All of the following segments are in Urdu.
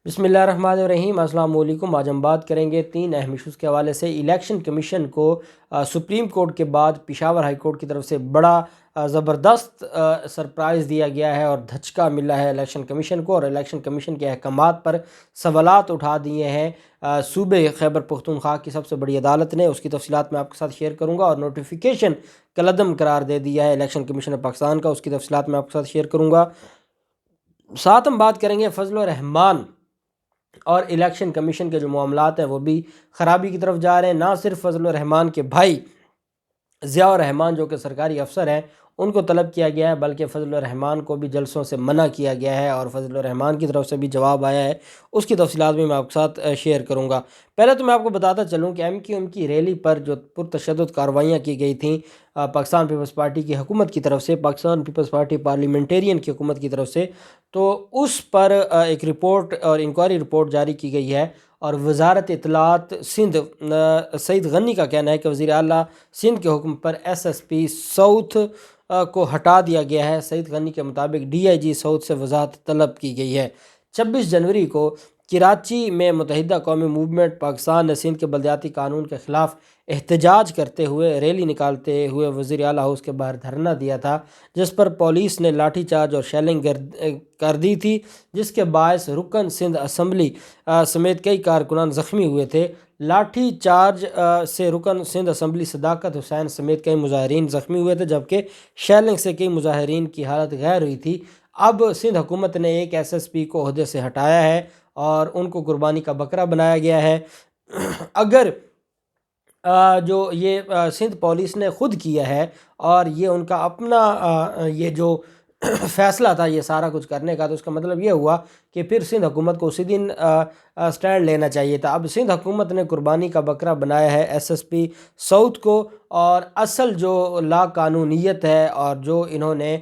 بسم اللہ الرحمن الرحیم۔ السلام علیکم۔ آج ہم بات کریں گے 3 اہم ایشوز کے حوالے سے۔ الیکشن کمیشن کو سپریم کورٹ کے بعد پشاور ہائی کورٹ کی طرف سے بڑا زبردست سرپرائز دیا گیا ہے اور دھچکا ملا ہے الیکشن کمیشن کو، اور الیکشن کمیشن کے احکامات پر سوالات اٹھا دیے ہیں صوبے خیبر پختونخوا کی سب سے بڑی عدالت نے۔ اس کی تفصیلات میں آپ کے ساتھ شیئر کروں گا، اور نوٹیفیکیشن کالعدم قرار دے دیا ہے الیکشن کمیشن پاکستان کا، اس کی تفصیلات میں آپ کے ساتھ شیئر کروں گا۔ ساتھ ہم بات کریں گے فضل الرحمان اور الیکشن کمیشن کے جو معاملات ہیں وہ بھی خرابی کی طرف جا رہے ہیں۔ نہ صرف فضل الرحمان کے بھائی ضیاء الرحمان جو کہ سرکاری افسر ہیں ان کو طلب کیا گیا ہے، بلکہ فضل الرحمان کو بھی جلسوں سے منع کیا گیا ہے، اور فضل الرحمان کی طرف سے بھی جواب آیا ہے، اس کی تفصیلات بھی میں آپ کے ساتھ شیئر کروں گا۔ پہلے تو میں آپ کو بتاتا چلوں کہ ایم کیو ایم کی ریلی پر جو پرتشدد کارروائیاں کی گئی تھیں پاکستان پیپلز پارٹی کی حکومت کی طرف سے، پاکستان پیپلز پارٹی پارلیمنٹیرین کی حکومت کی طرف سے، تو اس پر ایک رپورٹ اور انکوائری رپورٹ جاری کی گئی ہے، اور وزارت اطلاعات سندھ سعید غنی کا کہنا ہے کہ وزیر اعلیٰ سندھ کے حکم پر ایس ایس پی ساؤتھ کو ہٹا دیا گیا ہے۔ سعید غنی کے مطابق ڈی آئی جی ساؤتھ سے وضاحت طلب کی گئی ہے۔ 26 جنوری کو کراچی میں متحدہ قومی موومنٹ پاکستان نے سندھ کے بلدیاتی قانون کے خلاف احتجاج کرتے ہوئے ریلی نکالتے ہوئے وزیر اعلیٰ ہاؤس کے باہر دھرنا دیا تھا، جس پر پولیس نے لاٹھی چارج اور شیلنگ کر دی تھی، جس کے باعث رکن سندھ اسمبلی سمیت کئی کارکنان زخمی ہوئے تھے۔ لاٹھی چارج سے رکن سندھ اسمبلی صداقت حسین سمیت کئی مظاہرین زخمی ہوئے تھے، جبکہ شیلنگ سے کئی مظاہرین کی حالت غیر ہوئی تھی۔ اب سندھ حکومت نے ایک ایس ایس پی کو عہدے سے ہٹایا ہے اور ان کو قربانی کا بکرا بنایا گیا ہے۔ اگر جو یہ سندھ پولیس نے خود کیا ہے اور یہ ان کا اپنا یہ جو فیصلہ تھا یہ سارا کچھ کرنے کا، تو اس کا مطلب یہ ہوا کہ پھر سندھ حکومت کو اسی دن سٹینڈ لینا چاہیے تھا۔ اب سندھ حکومت نے قربانی کا بکرا بنایا ہے ایس ایس پی ساؤتھ کو، اور اصل جو لا قانونیت ہے اور جو انہوں نے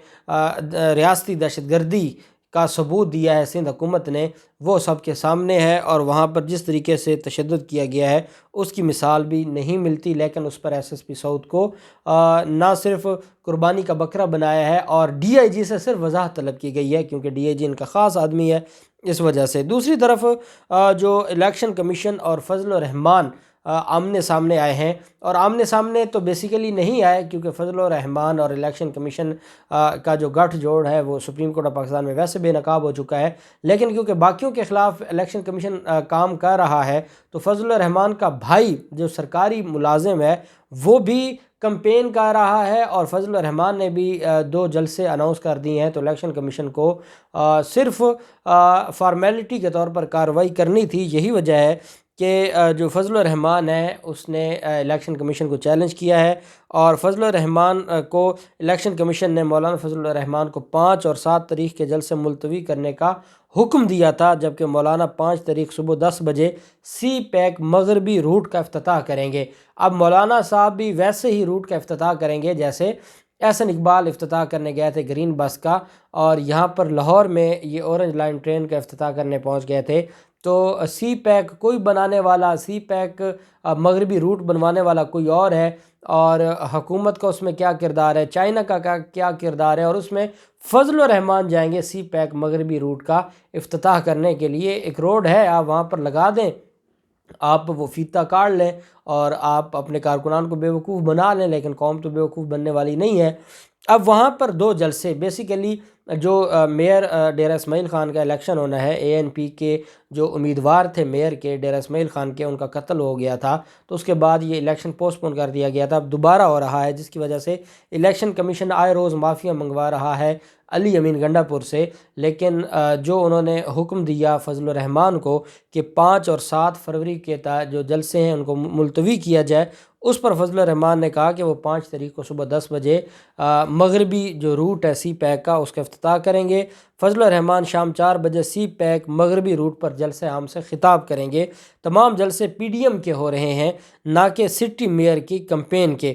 ریاستی دہشت گردی کا ثبوت دیا ہے سندھ حکومت نے، وہ سب کے سامنے ہے، اور وہاں پر جس طریقے سے تشدد کیا گیا ہے اس کی مثال بھی نہیں ملتی۔ لیکن اس پر ایس ایس پی ساؤتھ کو نہ صرف قربانی کا بکرا بنایا ہے، اور ڈی آئی جی سے صرف وضاحت طلب کی گئی ہے، کیونکہ ڈی آئی جی ان کا خاص آدمی ہے اس وجہ سے۔ دوسری طرف جو الیکشن کمیشن اور فضل الرحمان آمنے سامنے آئے ہیں، اور آمنے سامنے تو بیسیکلی نہیں آئے، کیونکہ فضل الرحمان اور الیکشن کمیشن کا جو گٹھ جوڑ ہے وہ سپریم کورٹ آف پاکستان میں ویسے بے نقاب ہو چکا ہے، لیکن کیونکہ باقیوں کے خلاف الیکشن کمیشن کام کر رہا ہے، تو فضل الرحمان کا بھائی جو سرکاری ملازم ہے وہ بھی کمپین کر رہا ہے، اور فضل الرحمان نے بھی 2 جلسے اناؤنس کر دیے ہیں۔ تو الیکشن کمیشن کو صرف فارمیلٹی کے طور پر کارروائی کرنی تھی۔ یہی وجہ ہے کہ جو فضل الرحمان ہے اس نے الیکشن کمیشن کو چیلنج کیا ہے، اور فضل الرحمان کو الیکشن کمیشن نے مولانا فضل الرحمان کو 5 اور 7 تاریخ کے جلسے ملتوی کرنے کا حکم دیا تھا، جبکہ مولانا 5 تاریخ صبح 10 بجے سی پیک مغربی روٹ کا افتتاح کریں گے۔ اب مولانا صاحب بھی ویسے ہی روٹ کا افتتاح کریں گے جیسے احسن اقبال افتتاح کرنے گئے تھے گرین بس کا، اور یہاں پر لاہور میں یہ اورنج لائن ٹرین کا افتتاح کرنے پہنچ گئے تھے۔ تو سی پیک کوئی بنانے والا، سی پیک مغربی روٹ بنوانے والا کوئی اور ہے، اور حکومت کا اس میں کیا کردار ہے، چائنا کا کیا کردار ہے، اور اس میں فضل الرحمان جائیں گے سی پیک مغربی روٹ کا افتتاح کرنے کے لیے۔ ایک روڈ ہے، آپ وہاں پر لگا دیں، آپ وہ فیتہ کاٹ لیں اور آپ اپنے کارکنان کو بیوقوف بنا لیں، لیکن قوم تو بیوقوف بننے والی نہیں ہے۔ اب وہاں پر 2 جلسے، بیسیکلی جو میئر ڈیرہ اسماعیل خان کا الیکشن ہونا ہے، اے این پی کے جو امیدوار تھے میئر کے ڈیرہ اسماعیل خان کے، ان کا قتل ہو گیا تھا، تو اس کے بعد یہ الیکشن پوسٹ پون کر دیا گیا تھا۔ اب دوبارہ ہو رہا ہے، جس کی وجہ سے الیکشن کمیشن آئے روز معافیاں منگوا رہا ہے علی امین گنڈا پور سے، لیکن جو انہوں نے حکم دیا فضل الرحمان کو کہ 5 اور 7 فروری کے جو جلسے ہیں ان کو ملتوی کیا جائے، اس پر فضل الرحمان نے کہا کہ وہ 5 تاریخ کو صبح 10 بجے مغربی جو روٹ ہے سی پیک کا اس کا افتتاح کریں گے۔ فضل الرحمان شام 4 بجے سی پیک مغربی روٹ پر جلسے عام سے خطاب کریں گے۔ تمام جلسے پی ڈی ایم کے ہو رہے ہیں، نہ کہ سٹی میئر کی کمپین کے۔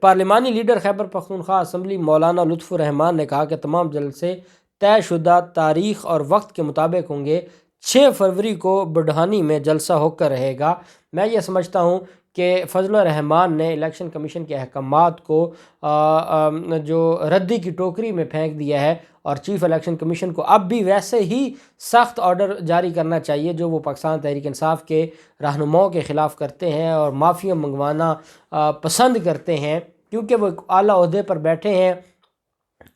پارلیمانی لیڈر خیبر پختونخوا اسمبلی مولانا لطف الرحمان نے کہا کہ تمام جلسے طے شدہ تاریخ اور وقت کے مطابق ہوں گے۔ 6 فروری کو بڑھانی میں جلسہ ہو کر رہے گا۔ میں یہ سمجھتا ہوں کہ فضل الرحمان نے الیکشن کمیشن کے احکامات کو جو ردی کی ٹوکری میں پھینک دیا ہے، اور چیف الیکشن کمیشن کو اب بھی ویسے ہی سخت آرڈر جاری کرنا چاہیے جو وہ پاکستان تحریک انصاف کے رہنماؤں کے خلاف کرتے ہیں اور معافیاں منگوانا پسند کرتے ہیں، کیونکہ وہ ایک اعلیٰ عہدے پر بیٹھے ہیں،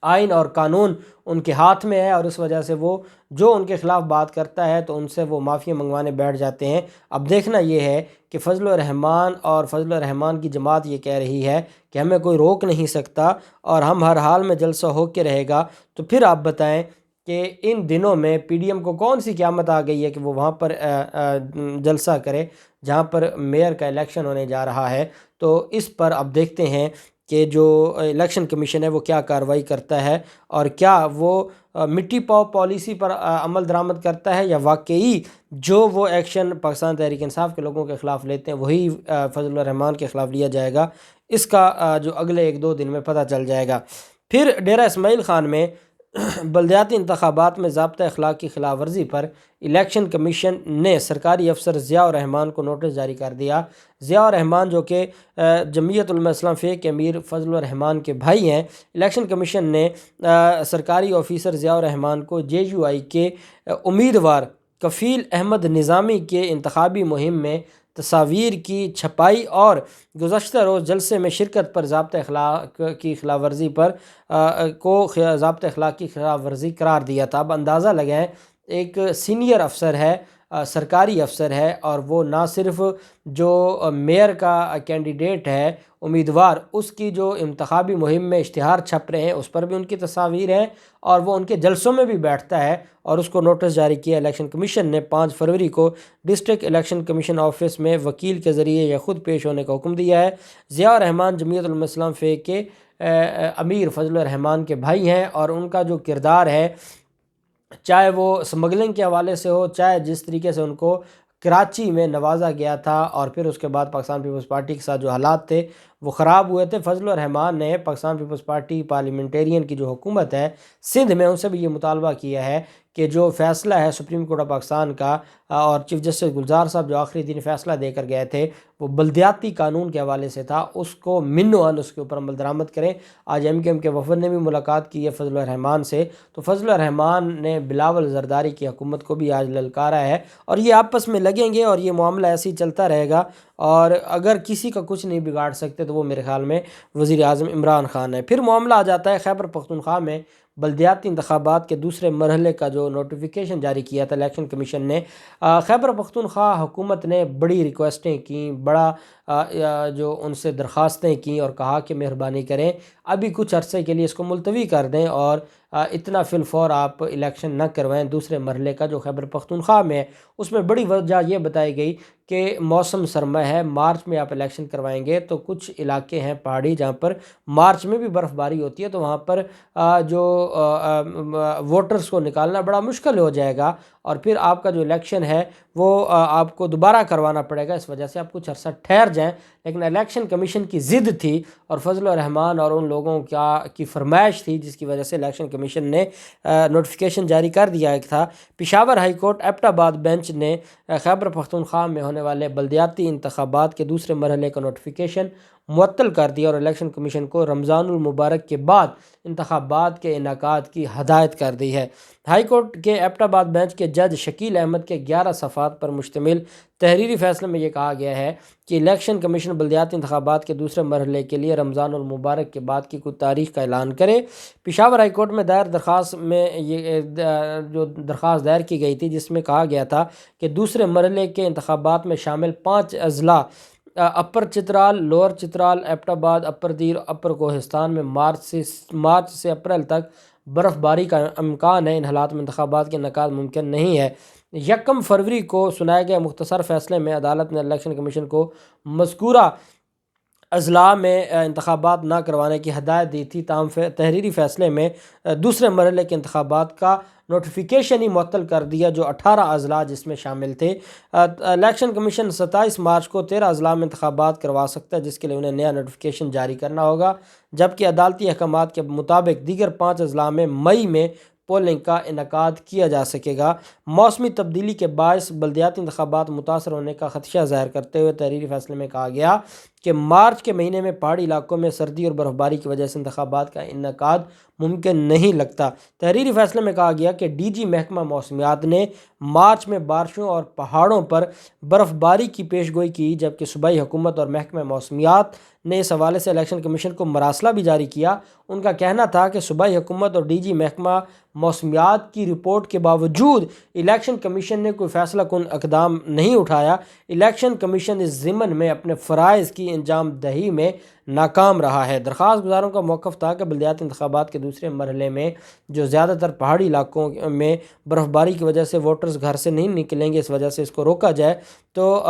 آئین اور قانون ان کے ہاتھ میں ہے، اور اس وجہ سے وہ جو ان کے خلاف بات کرتا ہے تو ان سے وہ معافی منگوانے بیٹھ جاتے ہیں۔ اب دیکھنا یہ ہے کہ فضل الرحمان اور فضل الرحمان کی جماعت یہ کہہ رہی ہے کہ ہمیں کوئی روک نہیں سکتا اور ہم ہر حال میں جلسہ ہو کے رہے گا، تو پھر آپ بتائیں کہ ان دنوں میں پی ڈی ایم کو کون سی قیامت آ گئی ہے کہ وہ وہاں پر جلسہ کرے جہاں پر میئر کا الیکشن ہونے جا رہا ہے۔ تو اس پر اب دیکھتے ہیں کہ جو الیکشن کمیشن ہے وہ کیا کارروائی کرتا ہے، اور کیا وہ مٹی پاؤ پالیسی پر عمل درآمد کرتا ہے، یا واقعی جو وہ ایکشن پاکستان تحریک انصاف کے لوگوں کے خلاف لیتے ہیں وہی فضل الرحمان کے خلاف لیا جائے گا۔ اس کا جو اگلے ایک دو دن میں پتہ چل جائے گا۔ پھر ڈیرہ اسماعیل خان میں بلدیاتی انتخابات میں ضابطہ اخلاق کی خلاف ورزی پر الیکشن کمیشن نے سرکاری افسر ضیاء الرحمان کو نوٹس جاری کر دیا۔ ضیاء الرحمان جو کہ جمعیت علماء اسلام فے کے امیر فضل الرحمان کے بھائی ہیں، الیکشن کمیشن نے سرکاری آفیسر ضیاء الرحمان کو جے یو آئی کے امیدوار کفیل احمد نظامی کے انتخابی مہم میں تصاویر کی چھپائی اور گزشتہ روز جلسے میں شرکت پر ضابطہ اخلاق کی خلاف ورزی پر ضابطہ اخلاق کی خلاف ورزی قرار دیا تھا۔ اب اندازہ لگائیں، ایک سینئر افسر ہے، سرکاری افسر ہے، اور وہ نہ صرف جو میئر کا کینڈیڈیٹ ہے امیدوار، اس کی جو انتخابی مہم میں اشتہار چھپ رہے ہیں اس پر بھی ان کی تصاویر ہیں، اور وہ ان کے جلسوں میں بھی بیٹھتا ہے، اور اس کو نوٹس جاری کیا۔ الیکشن کمیشن نے 5 فروری کو ڈسٹرکٹ الیکشن کمیشن آفس میں وکیل کے ذریعے یا خود پیش ہونے کا حکم دیا ہے۔ ضیاء الرحمان جمعیت علماء اسلام فے کے امیر فضل الرحمان کے بھائی ہیں، اور ان کا جو کردار ہے، چاہے وہ اسمگلنگ کے حوالے سے ہو، چاہے جس طریقے سے ان کو کراچی میں نوازا گیا تھا اور پھر اس کے بعد پاکستان پیپلز پارٹی کے ساتھ جو حالات تھے وہ خراب ہوئے تھے، فضل الرحمان نے پاکستان پیپلز پارٹی پارلیمنٹیرین کی جو حکومت ہے سندھ میں، ان سے بھی یہ مطالبہ کیا ہے کہ جو فیصلہ ہے سپریم کورٹ آف پاکستان کا، اور چیف جسٹس گلزار صاحب جو آخری دن فیصلہ دے کر گئے تھے وہ بلدیاتی قانون کے حوالے سے تھا، اس کو منوان اس کے اوپر عمل درآمد کریں۔ آج ایم کیو ایم کے وفد نے بھی ملاقات کی ہے فضل الرحمان سے، تو فضل الرحمان نے بلاول زرداری کی حکومت کو بھی آج للکارا ہے، اور یہ آپس میں لگیں گے اور یہ معاملہ ایسے ہی چلتا رہے گا، اور اگر کسی کا کچھ نہیں بگاڑ سکتے تو وہ میرے خیال میں وزیر اعظم عمران خان ہے۔ پھر معاملہ آ جاتا ہے خیبر پختونخوا میں بلدیاتی انتخابات کے دوسرے مرحلے کا جو نوٹیفیکیشن جاری کیا تھا الیکشن کمیشن نے۔ خیبر پختونخوا حکومت نے بڑی ریکویسٹیں کیں، بڑا جو ان سے درخواستیں کیں، اور کہا کہ مہربانی کریں ابھی کچھ عرصے کے لیے اس کو ملتوی کر دیں، اور اتنا فی الفور آپ الیکشن نہ کروائیں دوسرے مرحلے کا جو خیبر پختونخوا میں ہے۔ اس میں بڑی وجہ یہ بتائی گئی کہ موسم سرما ہے، مارچ میں آپ الیکشن کروائیں گے تو کچھ علاقے ہیں پہاڑی جہاں پر مارچ میں بھی برف باری ہوتی ہے، تو وہاں پر جو ووٹرز کو نکالنا بڑا مشکل ہو جائے گا، اور پھر آپ کا جو الیکشن ہے وہ آپ کو دوبارہ کروانا پڑے گا، اس وجہ سے آپ کچھ عرصہ ٹھہر جائیں۔ لیکن الیکشن کمیشن کی ضد تھی اور فضل الرحمان اور ان لوگوں کی فرمائش تھی، جس کی وجہ سے الیکشن کمیشن نے نوٹیفیکیشن جاری کر دیا تھا۔ پشاور ہائی کورٹ ایبٹ آباد بینچ نے خیبر پختونخوا میں ہونے والے بلدیاتی انتخابات کے دوسرے مرحلے کا نوٹیفیکیشن معطل کر دیا، اور الیکشن کمیشن کو رمضان المبارک کے بعد انتخابات کے انعقاد کی ہدایت کر دی ہے۔ ہائی کورٹ کے ایبٹ آباد بینچ کے جج شکیل احمد کے 11 صفحات پر مشتمل تحریری فیصلے میں یہ کہا گیا ہے کہ الیکشن کمیشن بلدیاتی انتخابات کے دوسرے مرحلے کے لیے رمضان المبارک کے بعد کی کوئی تاریخ کا اعلان کرے۔ پشاور ہائی کورٹ میں دائر درخواست میں یہ جو درخواست دائر کی گئی تھی، جس میں کہا گیا تھا کہ دوسرے مرحلے کے انتخابات میں شامل 5 اضلاع اپر چترال، لوور چترال، ایبٹ آباد، اپر دیر، اپر کوہستان میں مارچ سے اپریل تک برف باری کا امکان ہے۔ ان حالات میں انتخابات کے انعقاد ممکن نہیں ہے۔ 1 فروری کو سنائے گئے مختصر فیصلے میں عدالت نے الیکشن کمیشن کو مذکورہ اضلاع میں انتخابات نہ کروانے کی ہدایت دی تھی، تاہم تحریری فیصلے میں دوسرے مرحلے کے انتخابات کا نوٹیفیکیشن ہی معطل کر دیا، جو 18 اضلاع جس میں شامل تھے۔ الیکشن کمیشن 27 مارچ کو 13 اضلاع میں انتخابات کروا سکتا ہے، جس کے لیے انہیں نیا نوٹیفیکیشن جاری کرنا ہوگا، جبکہ عدالتی احکامات کے مطابق دیگر 5 اضلاع میں مئی میں پولنگ کا انعقاد کیا جا سکے گا۔ موسمی تبدیلی کے باعث بلدیاتی انتخابات متاثر ہونے کا خدشہ ظاہر کرتے ہوئے تحریری فیصلے میں کہا گیا کہ مارچ کے مہینے میں پہاڑی علاقوں میں سردی اور برف باری کی وجہ سے انتخابات کا انعقاد ممکن نہیں لگتا۔ تحریری فیصلے میں کہا گیا کہ ڈی جی محکمہ موسمیات نے مارچ میں بارشوں اور پہاڑوں پر برف باری کی پیش گوئی کی، جبکہ صوبائی حکومت اور محکمہ موسمیات نے اس حوالے سے الیکشن کمیشن کو مراسلہ بھی جاری کیا۔ ان کا کہنا تھا کہ صوبائی حکومت اور ڈی جی محکمہ موسمیات کی رپورٹ کے باوجود الیکشن کمیشن نے کوئی فیصلہ کن اقدام نہیں اٹھایا۔ الیکشن کمیشن اس ضمن میں اپنے فرائض کی انجام دہی میں ناکام رہا ہے۔ درخواست گزاروں کا موقف تھا کہ بلدیاتی انتخابات کے دوسرے مرحلے میں جو زیادہ تر پہاڑی علاقوں میں برف باری کی وجہ سے ووٹرز گھر سے نہیں نکلیں گے، اس وجہ سے اس کو روکا جائے، تو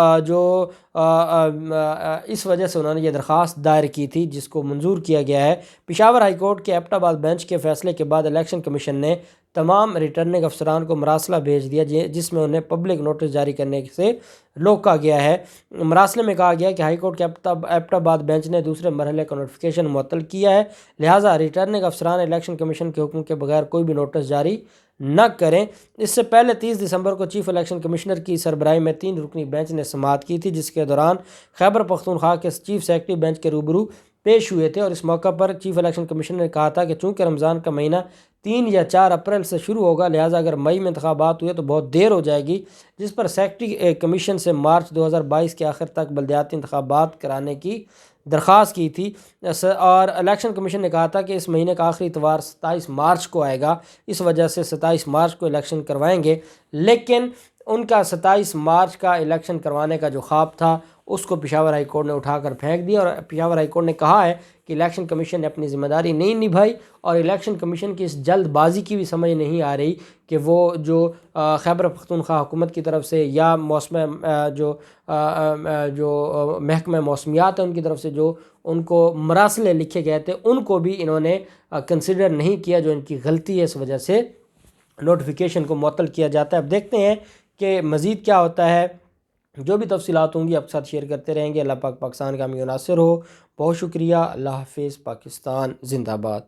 اس وجہ سے انہوں نے یہ درخواست دائر کی تھی، جس کو منظور کیا گیا ہے۔ پشاور ہائی کورٹ کے ایبٹ آباد بینچ کے فیصلے کے بعد الیکشن کمیشن نے تمام ریٹرننگ افسران کو مراسلہ بھیج دیا، جس میں انہیں پبلک نوٹس جاری کرنے سے روکا گیا ہے۔ مراسلے میں کہا گیا کہ ہائی کورٹ کے ایبٹ آباد بینچ نے دوسرے مرحلے کا نوٹیفیکیشن معطل کیا ہے، لہٰذا ریٹرننگ افسران الیکشن کمیشن کے حکم کے بغیر کوئی بھی نوٹس جاری نہ کریں۔ اس سے پہلے 30 دسمبر کو چیف الیکشن کمشنر کی سربراہی میں 3 رکنی بینچ نے سماعت کی تھی، جس کے دوران خیبر پختونخوا کے چیف سیکرٹری بینچ کے روبرو پیش ہوئے تھے، اور اس موقع پر چیف الیکشن کمشنر نے کہا تھا کہ چونکہ رمضان کا مہینہ 3 یا 4 اپریل سے شروع ہوگا، لہٰذا اگر مئی میں انتخابات ہوئے تو بہت دیر ہو جائے گی، جس پر سیکرٹری کمیشن سے مارچ 2022 کے آخر تک بلدیاتی انتخابات کرانے کی درخواست کی تھی، اور الیکشن کمیشن نے کہا تھا کہ اس مہینے کا آخری اتوار 27 مارچ کو آئے گا، اس وجہ سے 27 مارچ کو الیکشن کروائیں گے، لیکن ان کا 27 مارچ کا الیکشن کروانے کا جو خواب تھا اس کو پشاور ہائی کورٹ نے اٹھا کر پھینک دیا، اور پشاور ہائی کورٹ نے کہا ہے کہ الیکشن کمیشن نے اپنی ذمہ داری نہیں نبھائی، اور الیکشن کمیشن کی اس جلد بازی کی بھی سمجھ نہیں آ رہی کہ وہ جو خیبر پختونخوا حکومت کی طرف سے یا جو محکمہ موسمیات ہے ان کی طرف سے جو ان کو مراسلے لکھے گئے تھے ان کو بھی انہوں نے کنسیڈر نہیں کیا، جو ان کی غلطی ہے، اس وجہ سے نوٹیفیکیشن کو معطل کیا جاتا ہے۔ اب دیکھتے ہیں کہ مزید کیا ہوتا ہے، جو بھی تفصیلات ہوں گی آپ کے ساتھ شیئر کرتے رہیں گے۔ اللہ پاک پاکستان کا حامی و ناصر ہو۔ بہت شکریہ۔ اللہ حافظ۔ پاکستان زندہ باد۔